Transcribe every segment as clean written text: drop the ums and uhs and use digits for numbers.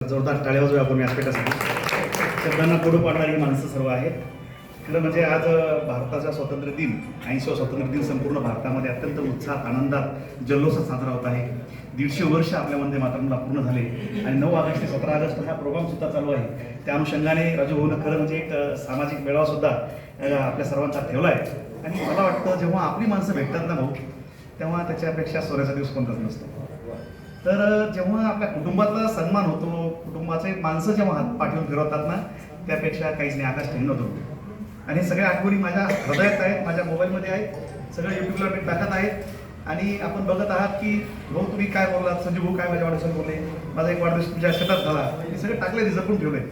जोरदार टाळ्या वाजवूया आपण व्यासपीठासाठी. शब्दांना पुढे पाडणारी माणसं सर्व आहेत. खरं म्हणजे आज भारताचा स्वातंत्र्य दिन 80वा स्वातंत्र्य दिन संपूर्ण भारतामध्ये अत्यंत उत्साहात आनंदात जल्लोषात साजरा होत आहे. 150 वर्ष आपल्या वंदे मातरमला पूर्ण झाले आणि 9 ऑगस्ट ते 17 ऑगस्ट हा प्रोग्राम सुद्धा चालू आहे. त्या अनुषंगाने राजू भाऊनं खरं म्हणजे एक सामाजिक मेळावा सुद्धा आपल्या सर्वांचा ठेवला आहे. आणि मला वाटतं जेव्हा आपली माणसं भेटतात ना भाऊ, तेव्हा त्याच्यापेक्षा सोन्याचा दिवस कोणताच नसतो. तर जेव्हा आपल्या कुटुंबाचा सन्मान होतो, कुटुंबाचे माणसं जेव्हा हात पाठवून फिरवतात ना, त्यापेक्षा काहीच नाही, आकाश ठेवून होतो. आणि सगळ्या आठवणी माझ्या हृदयात आहेत, माझ्या मोबाईलमध्ये आहेत, सगळं यूट्यूबला मी टाकत आहेत. आणि आपण बघत आहात की भाऊ तुम्ही काय बोललात, संजू भाऊ काय माझ्या वाढदिवसाला बोलले, माझा एक वाढदिवस तुमच्या शेतात झाला, हे सगळं टाकले, जपून ठेवलंय.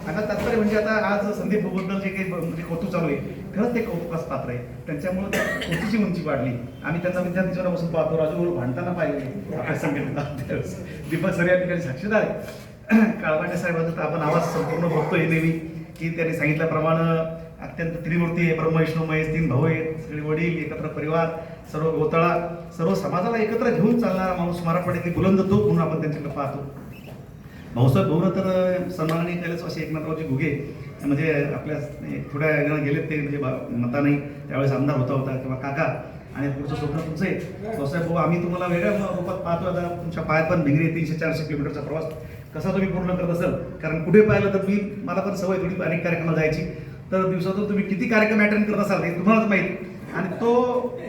आता तात्पर्य म्हणजे आता आज संदीप भाऊबद्दल जे काही म्हणजे कौतुक चालू आहे, खरंच ते कौतुकास पात्र आहे. त्यांच्यामुळे त्या कौतुकीची उंची वाढली. आम्ही त्यांचा विद्यार्थी जीवनापासून पाहतो, राजू भाऊ भांडताना पाहिले आपल्या संघटनेत. दीपक सर या ठिकाणी साक्षीदार आहे. काळवाटे साहेबांचा तर आपण आवाज संपूर्ण बघतोय नेहमी की त्यांनी सांगितल्याप्रमाणे अत्यंत त्रिमूर्ती आहे, ब्रह्म विष्णू महेश, 3 भाऊ आहेत, सगळे वडील, एकत्र परिवार, सर्व गोतळा, सर्व समाजाला एकत्र घेऊन चालणारा माणूस, मराठवाड्यातली बुलंद तोफ म्हणून आपण त्यांच्याकडे पाहतो. भाऊसाहेब भाऊनं तर सन्मानाने केलंच. असे एकनाथरावजी घुगे म्हणजे आपल्या थोड्या वेळानं गेलेत ते, म्हणजे मता नाही त्यावेळेस आमदार होता किंवा काका. आणि पुढचं स्वप्न तुमचं आहे भाऊसाहेब भाऊ, आम्ही तुम्हाला वेगळ्या रूपात पाहतो. आता तुमच्या पायात पण भिंगरी 300-400 किलोमीटरचा प्रवास कसा तुम्ही पूर्ण करत असाल, कारण कुठे पाहिलं तर मला पण सवय थोडी अनेक कार्यक्रमाला जायची, तर दिवसातून तुम्ही किती कार्यक्रम अटेंड करत असाल हे तुम्हालाच माहिती. आणि तो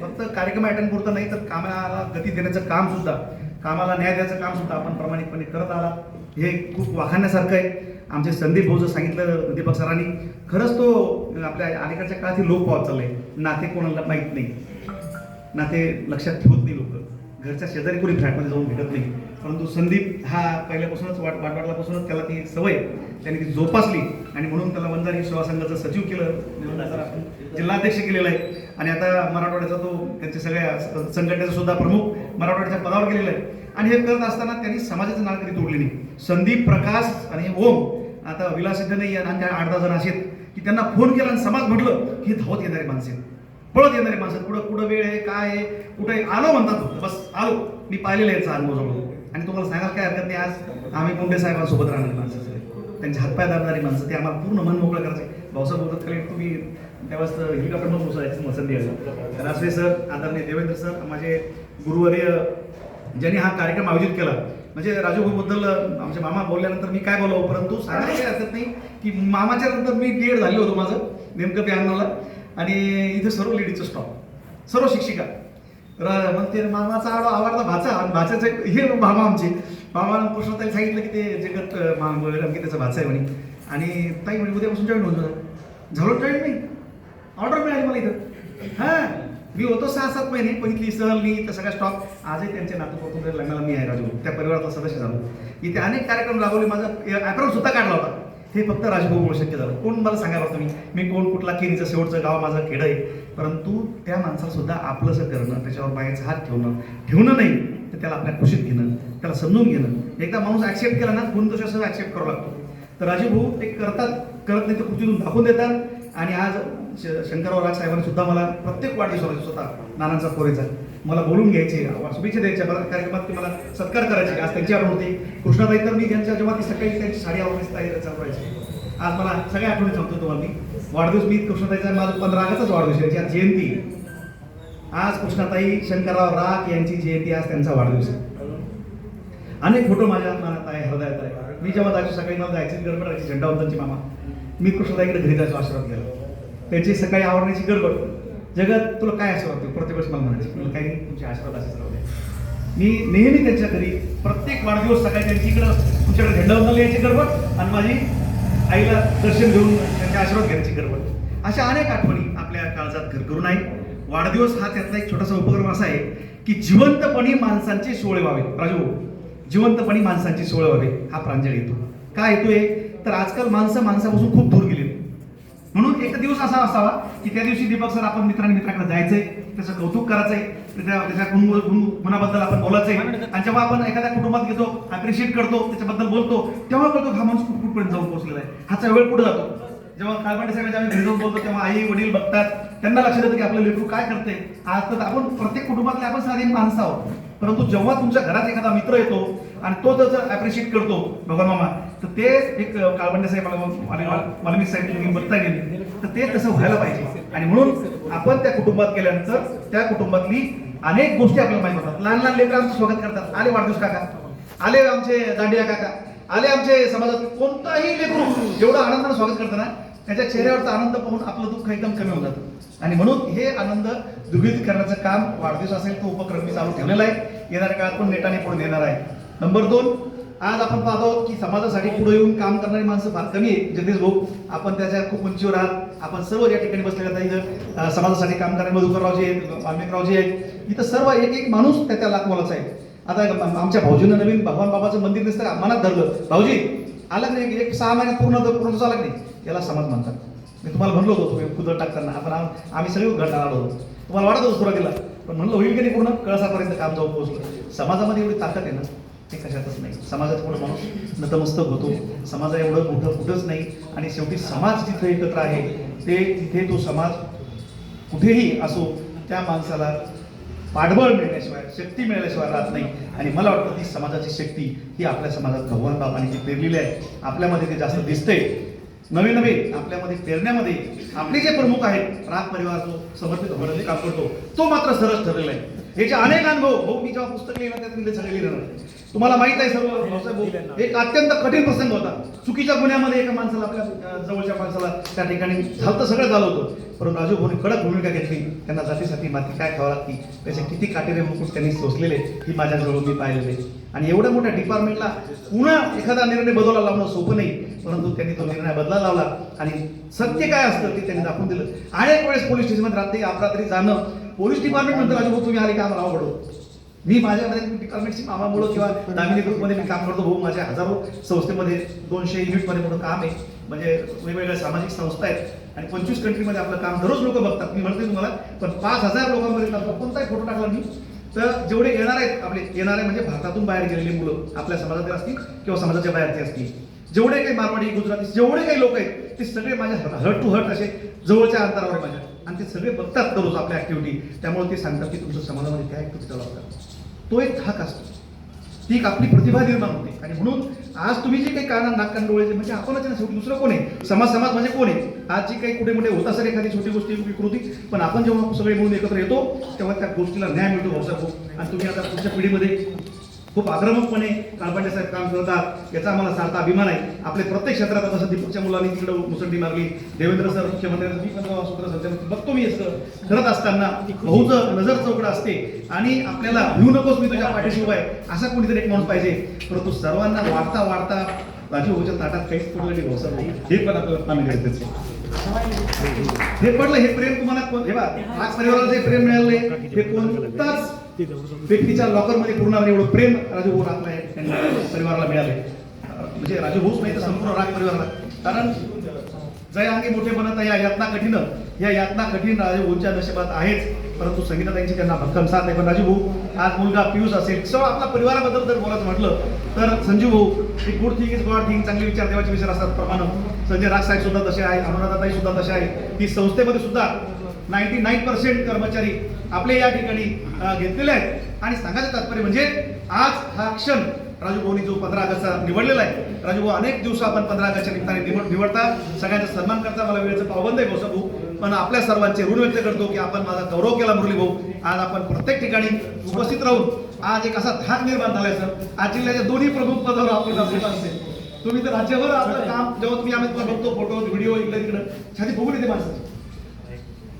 फक्त कार्यक्रम अटेंड पुरता नाही, तर कामाला गती देण्याचं काम सुद्धा, कामाला न्याय द्यायचं काम सुद्धा आपण प्रामाणिकपणे करत आला. हे खूप वाखाणण्यासारखं आहे. आमचे संदीप भाऊ जर सांगितलं दीपक सरांनी, खरंच तो आपल्या अलीकडच्या काळात लोक पावत चालले. नाते कोणाला माहीत नाही, नाते लक्षात ठेवत नाही लोक, घरच्या शेजारी कोणी फ्लॅटमध्ये जाऊन भेटत नाही. परंतु संदीप हा पहिल्यापासूनच वाटवाडलापासूनच त्याला ती सवय त्यांनी ती जोपासली आणि म्हणून त्याला वंजारी सेवा संघाचं सचिव केलं, 2000 जिल्हाध्यक्ष केलेलं आहे. आणि आता मराठवाड्याचा तो त्यांच्या सगळ्या संघटनेचा सुद्धा प्रमुख मराठवाड्याच्या पदावर गेलेला आहे. आणि हे करत असताना त्यांनी समाजाचं नाळ कधी तोडले नाही. संदीप, प्रकाश आणि ओम आता विलासिद्ध नाही आणि 8-10 जण असे की त्यांना फोन केला आणि समाज म्हटलं की धावत येणारे माणसे, पळत येणारे माणसं, कुठं वेळ आहे, काय आहे, कुठे आलो म्हणतात, बस आलो. मी पाहिलेलं आहे अनुभव जवळ. आणि तुम्हाला सांगायला काय हरकत नाही, आज आम्ही मुंडे साहेबांसोबत राहणारी माणसं, त्यांचे हातपाय दाबणारी माणसं, ते आम्हाला पूर्ण मन मोकळं करायचे. भाऊसाहेब बोलतात खाली तुम्ही त्यावेळेस हेलिकॉप्टरमध्ये पोचायचं संधी आहे. रासवे सर, आदरणीय देवेंद्र सर, माझे गुरुवर्य ज्यांनी हा कार्यक्रम आयोजित केला. म्हणजे राजू भाऊबद्दल आमचे मामा बोलल्यानंतर मी काय बोलावं, परंतु सांगायला काही हरकत नाही की मामाच्या नंतर मी डीएड झाले होतो माझं नेमकं 92ला. आणि इथे सर्व लेडीजचं स्टॉप, सर्व शिक्षिका म्हणते मामाचा आवडता भाचा, आणि भाच्याचं हे मामा आमचे मामा कृष्णताई सांगितलं की ते जगत त्याचा भाचा आहे म्हणे. आणि ताई म्हणे उद्यापासून जॉईन होऊन झालो जॉईन नाही, ऑर्डर मिळाली मला इथं. हां, मी होतो 6-7 महिने, पण इथली सहल मी तर सगळ्या स्टॉप. आजही त्यांचे नातू लग्नाला मी आहे राजू, त्या परिवाराचा सदस्य झालो. इथे अनेक कार्यक्रम राबवले, माझा ॲप्रॉन सुद्धा काढला होता. हे फक्त राजभाऊमुळे शक्य झालं. कोण मला सांगायला तुम्ही, मी कोण, कुठला केनीचं शेवटचं गाव माझं खेड आहे, परंतु त्या माणसाला सुद्धा आपलंसं करणं, त्याच्यावर बायाचा हात ठेवणं नाही, तर त्याला आपल्या खुशीत घेणं, त्याला समजून घेणं. एकदा माणूस ॲक्सेप्ट केला ना, गुणदोषासह ॲक्सेप्ट करावं लागतो. तर राजू भाऊ ते करतात, करत नाही तर खुशीतून दाखवून देतात. आणि आज शंकरराव राज साहेबांनी सुद्धा मला प्रत्येक वाढदिवसाला स्वतः नानांचा पोरेचा मला बोलून घ्यायचे, शुभेच्छा द्यायच्या, बऱ्याच कार्यक्रमात ते मला सत्कार करायचे. आज त्यांची आठवण होती. कृष्णाताई तर मी त्यांच्या जेव्हा ती सकाळी त्यांची साडी आवडण्याची तयारी चालू व्हायची. आज मला सगळ्या आठवणी सांगतो तुम्हाला मी. वाढदिवस मी कृष्णाताईचा माझा 15 ऑगस्टचाच वाढदिवस, यांची आज जयंती. आज कृष्णाताई शंकरराव राग यांची जयंती, आज त्यांचा वाढदिवस आहे. अनेक फोटो माझ्या मनात आहे, हृदयात आहे. मी जेव्हा जायचो सकाळी मला जायची गडबड राहायची, झेंडावंतांची मामा, मी कृष्णताईकडे घरी जायचो आशीर्वाद घ्यायला. त्यांची सकाळी आवडण्याची गडबड, जगात तुला काय आशीर्वाद देऊ, प्रत्येक वेळेस मला म्हणायची, मला काही नाही, तुमचे आशीर्वाद असेच राहू द्या. मी नेहमी त्यांच्या घरी प्रत्येक वाढदिवस सकाळी त्यांची इकडं तुमच्याकडे झेंडावंताला यायची गडबड आणि माझी आईला दर्शन घेऊन त्यांचे आशीर्वाद घ्यायची गडबड. अशा अनेक आठवणी आपल्या काळजात घर करून आहे. वाढदिवस हा त्यातला एक छोटासा उपक्रम असा आहे की जिवंतपणी माणसांचे सोहळे व्हावे. राजू, जिवंतपणी माणसांची सोहळे व्हावे हा प्रांजळ येतो. काय येतोय तर आजकाल माणसापासून खूप दूर गेले. म्हणून एक दिवस असा असावा की त्या दिवशी दीपक सर आपण मित्राकडे जायचंय, त्याचं कौतुक करायचंय, त्याच्या गुणाबद्दल आपण बोलायचंय. आणि जेव्हा आपण एखाद्या कुटुंबात घेतो, अप्रिशिएट करतो, त्याच्याबद्दल बोलतो, तेव्हा कळतो हा माणूस कुठपर्यंत जाऊन पोहोचलेला आहे, ह्याचा वेळ पुढे जातो. जेव्हा काळपांडे साहेबांच्या आम्ही घरी जाऊन बोलतो तेव्हा आई वडील बघतात, त्यांना लक्षात येतं की आपलं लेकरू काय करते. आज तर आपण प्रत्येक कुटुंबातले आपण साधी माणसं आहोत, परंतु जेव्हा तुमच्या घरात एखादा मित्र येतो आणि तो जर ॲप्रिशिएट करतो भगवान मामा, तर ते एक काळबंडे साहेब मला साहेब बघता गेले, तर ते तसं व्हायला पाहिजे. आणि म्हणून आपण त्या कुटुंबात गेल्यानंतर त्या कुटुंबातली अनेक गोष्टी आपल्याला माहिती होतात. लहान लहान लेकरं आमचं स्वागत करतात. आले वाढदिवस काका, आले आमचे दांडिया काका, आले आमचे समाजात कोणताही लेकरू जेवढं आनंदाने स्वागत करतं ना, त्याच्या चेहऱ्यावरचा आनंद पाहून आपलं दुःख एकदम कमी होऊन जातं. आणि म्हणून हे आनंद द्विगुणित करण्याचं काम वाढदिवस असेल तो उपक्रम मी चालू ठेवलेला आहे. येणाऱ्या काळात पण नेटाने पुढे येणार आहे. नंबर 2, आज आपण पाहतो की समाजासाठी पुढे येऊन काम करणारी माणसं फार कमी आहे. जगदीश भाऊ, आपण त्याच्या खूप उंचीवर आहात. आपण सर्व या ठिकाणी बसलेल्या इथं समाजासाठी काम करणारे मधुकररावजी आहेत, वाल्मिकरावजी आहेत, इथं सर्व एक एक माणूस त्या लाखमोलाचा आहे. आता आमच्या भाऊजींना नवीन भगवान बाबाचं मंदिर दिसतं का, मनात धरलं, भाऊजी आलं नाही, एक 6 महिन्यात पूर्ण झाला नाही, याला समाज म्हणतात. मी तुम्हाला म्हणलो होतो तुम्ही कुदळ टाकताना आम्ही सगळे घटना आलो होतो, तुम्हाला वाटत होतं सुरुवातीला, पण म्हणलं होईल की नाही पूर्ण कळसापर्यंत काम जाऊन पोहोचलं. समाजामध्ये एवढी ताकद आहे ना, ते कशातच नाही. समाजात पुढे माणूस नतमस्तक होतो. समाजा एवढं मोठं कुठंच नाही. आणि शेवटी समाज जिथे एकत्र आहे तिथे तो समाज कुठेही असो त्या माणसाला पाठबळ मिळण्याशिवाय, शक्ती मिळाल्याशिवाय राहत नाही. आणि मला वाटतं ती समाजाची शक्ती ही आपल्या समाजात भगवान बाबांनी जी पेरलेली आहे, आपल्यामध्ये ते जास्त दिसते. नवे आपल्यामध्ये पेरण्यामध्ये आपले जे प्रमुख आहेत, राग परिवार जो समर्पित होण्याचे काम करतो, तो मात्र सरस ठरलेला आहे. याचे अनेक अनुभव मी जेव्हा पुस्तक लिहिलं त्यात सगळे लिहिलं. तुम्हाला माहित आहे सर्व, एक अत्यंत कठीण प्रसंग होता. चुकीच्या गुन्ह्यामध्ये एका माणसाला, आपल्या जवळच्या माणसाला त्या ठिकाणी सगळं झालं होतं. परंतु राजू भाऊने कडक भूमिका घेतली. त्यांना जातीसाठी माती काय खावं लागते, त्याचे किती काटेरे मुकुट त्यांनी सोसलेले ही माझ्याजवळ मी पाहिलेले. आणि एवढ्या मोठ्या डिपार्टमेंटला पुन्हा एखादा निर्णय बदलायला लावणं सोपं नाही, परंतु त्यांनी तो निर्णय बदलायला लावला. आणि सत्य काय असतं ते त्यांनी दाखवून दिलं. अनेक वेळेस पोलीस स्टेशनमध्ये अपरात्री जाणं, पोलीस डिपार्टमेंट म्हणतो राजू भाऊ तुम्ही आले का आम्हाला आवडतो. मी माझ्यामध्ये डिपार्टमेंटची मामामुळं किंवा दामिनी ग्रुपमध्ये मी काम करतो. भाऊ माझ्या हजारो संस्थेमध्ये 200 युनिटमध्ये मोठं काम आहे. म्हणजे वेगवेगळ्या सामाजिक संस्था आहेत आणि 25 कंट्रीमध्ये आपलं काम दररोज लोक बघतात. मी म्हणते तुम्हाला, पण 5000 लोकांमध्ये कोणताही फोटो टाकला मी तर जेवढे येणार आहेत, आपले येणारे म्हणजे भारतातून बाहेर गेलेली मुलं आपल्या समाजातील असतील किंवा समाजाच्या बाहेरचे असतील, जेवढे काही मारवाडी, गुजराती, जेवढे काही लोक आहेत ते सगळे माझ्या हर्ट टू हर्ट असे जवळच्या अंतरावर आहे माझ्या. आणि ते सगळे बघतात दररोज आपल्या ऍक्टिव्हिटी. त्यामुळे ते सांगतात की तुमच्या समाजामध्ये काय ऍक्टिव्हिटी चालू असतात. तो एक धाक असतो, ती एक आपली प्रतिभा निर्माण होते. आणि म्हणून आज तुम्ही जे काही काना नाक कान डोळे म्हणजे आपणच ना, शेवटी दुसरं कोण आहे. समाज म्हणजे कोण आहे. आज जी काही कुठे मोठे होत असेल एखादी छोटी गोष्टी विकृती, पण आपण जेव्हा सगळे मिळून एकत्र येतो तेव्हा त्या गोष्टीला न्याय मिळतो भाऊसाहेब. आणि तुम्ही आता पुढच्या पिढीमध्ये खूप आक्रमकपणे काळपांडे साहेब काम करतात, याचा आम्हाला सार्थ अभिमान आहे. आपले प्रत्येक क्षेत्रात जसं दीपकच्या मुलांनी तिकडे मुसंडी मारली, देवेंद्र सर मुख्यमंत्र्यांचं, मी पण सूत्र बघतो मी असं करत असताना भाऊचं नजर चौकडं असते. आणि आपल्याला भिऊ नकोस मी तुझ्या पाठीशी उभा आहे असा कोणीतरी एक माणूस पाहिजे. परंतु सर्वांना वाढता राजू भाऊच्या ताटात काहीच पडलं नाही भाऊसाहेब, हे पण आपल्याला आम्ही गरजेचं हे पडलं. हे प्रेम तुम्हाला हे बा आज परिवाराला जे प्रेम मिळाले हे कोणताच व्यक्तीच्या लॉकरमध्ये पूर्ण एवढं प्रेम राजू भाऊ आपल्या परिवाराला मिळाले. म्हणजे राजू भाऊच नाही तर संपूर्ण राग परिवाराला. कारण जय अंगी मोठे बनत या यातना कठीण, या यातना कठीण राजू भाऊच्या नशिबात आहेच. परंतु संगीताताईंची त्यांना भक्कम साथ आहे. पण राजू भाऊ आज मुलगा पियुष असेल, सर्व आपल्या परिवाराबद्दल जर बोलायचं म्हटलं तर संजीव भाऊ एक good thing is God thing, चांगले विचार देवाचे विचार असतात प्रमाणे संजय राज साहेब सुद्धा तसे आहे, अनुराधाताई सुद्धा तसे आहे. ही संस्थेमध्ये सुद्धा 99% कर्मचारी आपले या ठिकाणी घेतलेले आहेत. आणि सांगायचं तात्पर्य म्हणजे आज हा क्षण राजू भाऊनी जो 15 ऑगस्टचा निवडलेला आहे. राजू भाऊ अनेक दिवस आपण 15 ऑगस्टच्या निमित्ताने निवडता, सगळ्यांचा सन्मान करता. मला वेळेचं पाबंद आहे भाऊ भाऊ, पण आपल्या सर्वांचे ऋण व्यक्त करतो की आपण माझा गौरव केला मुरली भाऊ. आज आपण प्रत्येक ठिकाणी उपस्थित राहून आज एक असा धाक निर्माण झालाय सर. आज जिल्ह्याच्या दोन्ही प्रमुख पदावर आपल्याला असेल. तुम्ही तर राज्यभर आपलं काम जेव्हा तुम्ही आम्ही तुम्हाला बघतो फोटो व्हिडिओ इकडे तिकडं छाती बघून येते माणसं.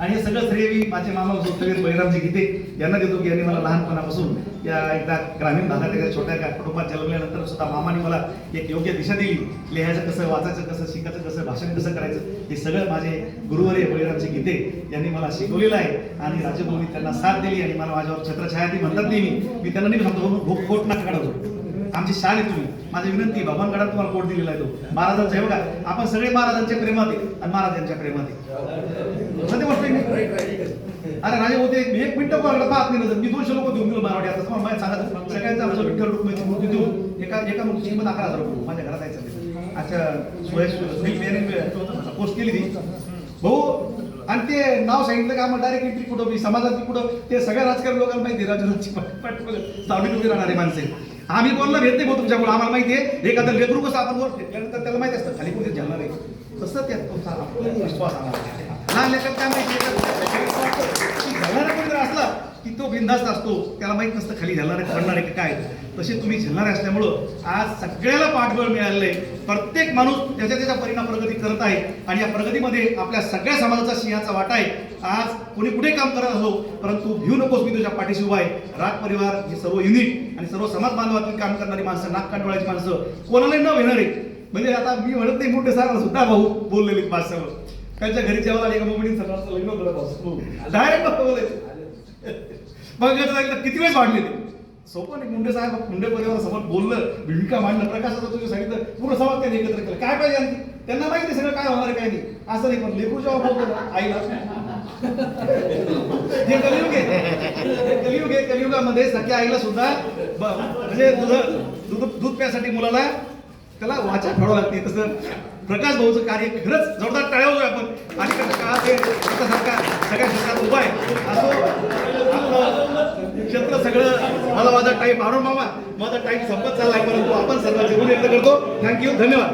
आणि हे सगळं श्रेय मी माझे मामा जोतवीर बळीरामजी गीते यांना देतो की यांनी मला लहानपणापासून या एकदा ग्रामीण भागात एका छोट्या कुटुंबात जन्मल्यानंतर सुद्धा मामाने मला एक योग्य दिशा दिली. लिहायचं कसं, वाचायचं कसं, शिकायचं कसं, भाषण कसं करायचं, हे सगळं माझे गुरुवर्य बळीरामजी गीते यांनी मला शिकवलेलं आहे. आणि राजभाऊनी त्यांना साथ दिली आणि मला माझ्यावर छत्रछाया ती म्हणतात नेहमी. मी त्यांना नाही सांगतो खोट नका काढतो, आमची शान आहे तुम्ही. माझी विनंती भगवानगडात तुम्हाला कोट दिलेला आहे तो महाराजांचा आहे बघा. आपण सगळे महाराजांच्या प्रेमात आहे आणि महाराजांच्या प्रेमात आहे. सध्या गोष्ट अरे राजे होते 1 मिनिटं पाहत नाही. मी 200 लोक देऊन दिलो मराठी. आता तुम्हाला माहिती सांगा सगळ्यांचं आमचं विठ्ठल रुक्मिणीची मूर्ती देऊन एका मूर्तीची किंमत 11,000 रुपये माझ्या घरात यायचं. अच्छा पोस्ट केली ती भाऊ. आणि ते नाव सांगितलं का मग डायरेक्ट एंट्री कुठं समाजाची कुठं ते सगळ्या राजकारणी लोकांना माहिती राजूची सावलीत उभी राहणारे माणसे. आम्ही बोलणं भेट नाही भाऊ तुमच्यामुळे, आम्हाला माहिती आहे एखादं लेकरू कसं आपण वर फेकल्यानंतर त्याला माहिती असतं खाली कोणी झेलणार आहे, तसं त्यात तुमचा विश्वास आला. लहान लेकर काय माहिती झेलणारा कोणी जर असला की तो बिनधास्त असतो, त्याला माहित नसतं खाली झेलणारे पडणार आहे काय. तसे तुम्ही झेलणारे असल्यामुळं आज सगळ्याला पाठबळ मिळालेलं आहे. प्रत्येक माणूस त्याच्या त्याच्या परिणाम प्रगती करत आहे आणि या प्रगतीमध्ये आपल्या सगळ्या समाजाचा सिंहाचा वाटा आहे. आज कोणी कुठे काम करत असो, परंतु भिऊ नकोस, मी तुझ्या पाठीशी उभा आहे. राग परिवार हे सर्व युनिट आणि सर्व समाज बांधवातून काम करणारी माणसं, नाक काढवायची माणसं कोणालाही न घेणार आहे. म्हणजे आता मी म्हणत नाही, मोठे साहेब सुद्धा भाऊ बोललेले माझ्यावर, त्यांच्या घरी जेव्हा आले का मम्मीने सगळं लग्न करत डायरेक्ट बोलायचं. मग किती वेळेस वाढले ते सोपं नाही. मुंडे साहेब मुंडे परिवारासमोर बोललं, भूमिका मांडलं, प्रकाशाचं तुझ्या सांगितलं, पूर्ण समाज त्यांनी एकत्र केलं. काय पाहिजे आणखी त्यांना माहिती सगळं काय होणार आहे काय नाही, असं नाही. पण लेकरू जेव्हा बोलतो आईला हे कलियुग आहे, कलियुग आहे. कलियुगामध्ये सख्या आईला सुद्धा म्हणजे दूध प्यासाठी मुलाला त्याला वाचा फाडावं लागते. तसं प्रकाश भाऊचं कार्य खरंच जोरदार टाळ्या आपण. आणि काळात सगळ्या क्षेत्रात उभा आहे असो. आपलं क्षेत्र सगळं मला माझा टाईम मारून मामा माझा टाईम संपत चाललाय, परंतु आपण सर्व जेवण व्यक्त करतो. थँक्यू, धन्यवाद.